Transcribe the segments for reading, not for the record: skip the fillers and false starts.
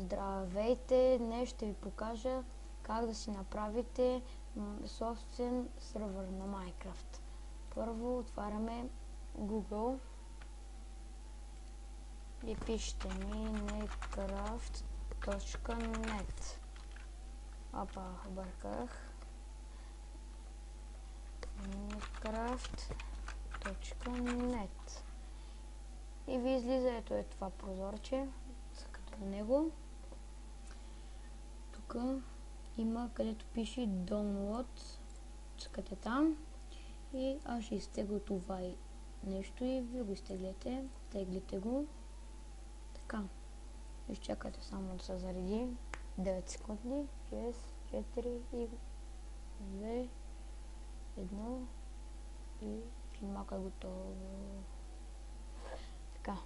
Здравейте! Днес ще ви покажа как да си направите собствен сървър на Minecraft. Първо отваряме Google и пишете minecraft.net. Опа, обърках. minecraft.net и ви излиза ето е това прозорче, като на него. Тук има където пише Download, цъкате там и аз ще изтегля това и нещо и ви го изтеглите, теглите го, така. Изчакайте само да се зареди 9 секунди, 6, 4 и 2, 1 и малко е готово. Така.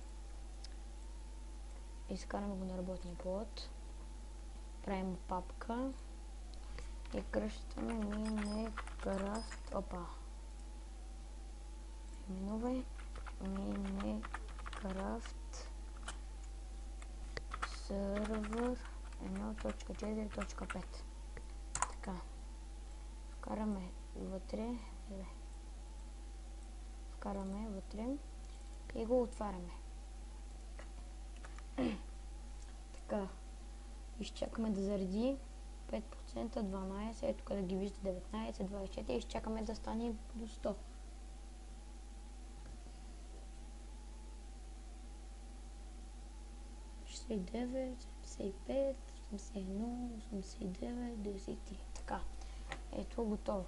Изкараме го на работния плод. Правим папка и кръщаме Minecraft. Опа. Именувай Minecraft сервер 1.4.5. Така. Вкараме вътре. Вкараме вътре и го отваряме. Така. Изчакаме да зареди 5%, 12%, ето къде ги вижда 19, 24, изчакаме да стане до 100. и 9, 75, 81, 89, 93. Така. Ето готово.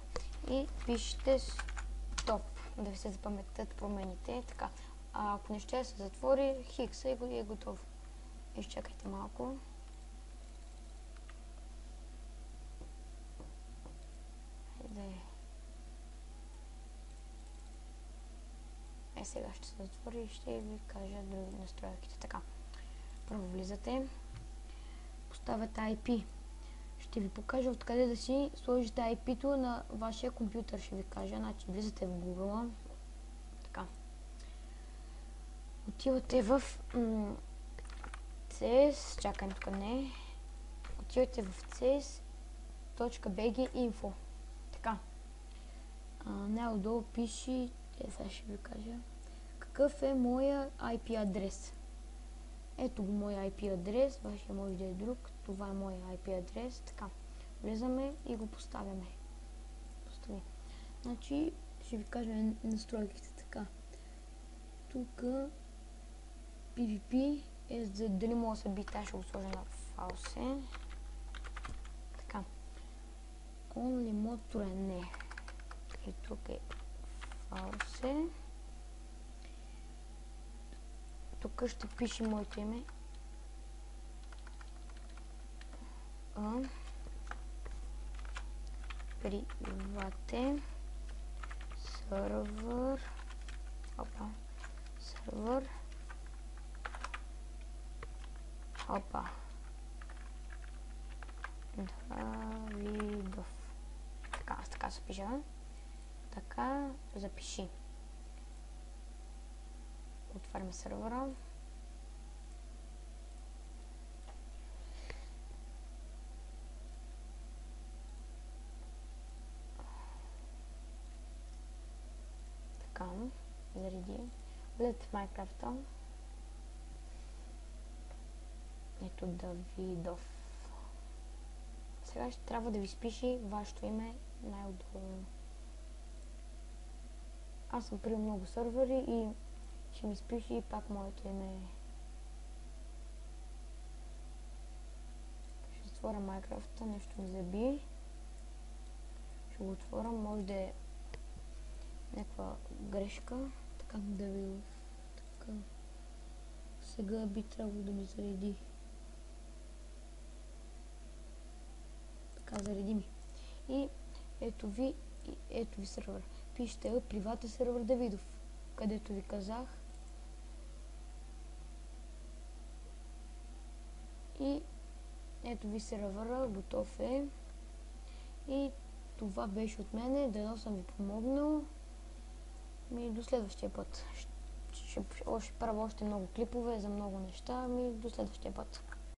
И пишете стоп, да ви се запаметят промените. Така. А ако не ще се затвори, хикса и е готово. Изчакайте малко. Сега ще се затвори и ще ви кажа други настройките. Така. Първо влизате, поставяте IP. Ще ви покажа откъде да си сложите IP-то на вашия компютър. Ще ви кажа. Значи влизате в Google. Така. Отивате в CS. Чакай, тук не. Отивате в CS.bg info. Така. Най-отдолу пише. Сега ще ви кажа. Какъв е моя IP адрес? Ето го моя IP адрес, вашия може да е друг. Това е моя IP адрес. Така, влизаме и го поставяме. Постави. Значи, ще ви кажа настройките. Така, тук PvP е за дали мога да се бити, аз ще го сложа на фалсе. Така, Only Motor не. И тук е фалсе. Тук ще пише моето име. Приватен сервер. Опа. Сервер. Опа. Давидов. Така, аз така се пиша. Така, запиши. Отваряме сервера. Така, зареди. Влезете в Minecraft. Ето Давидов. Сега ще трябва да ви спиши вашето име най-отдолу. Аз съм при много сървъри и ще ми спиши и пак моето име. Ще отворя Minecraft, нещо ми заби. Ще го отворя, може да е някаква грешка. Така да ви... Така. Сега би трябвало да ми зареди. Така, зареди ми. И ето ви сервер. Пишете приватен сервер Давидов, където ви казах. И ето ви сервера, готов е. И това беше от мене, дано съм ви помогнал. И до следващия път. Ще правя още много клипове за много неща. До следващия път.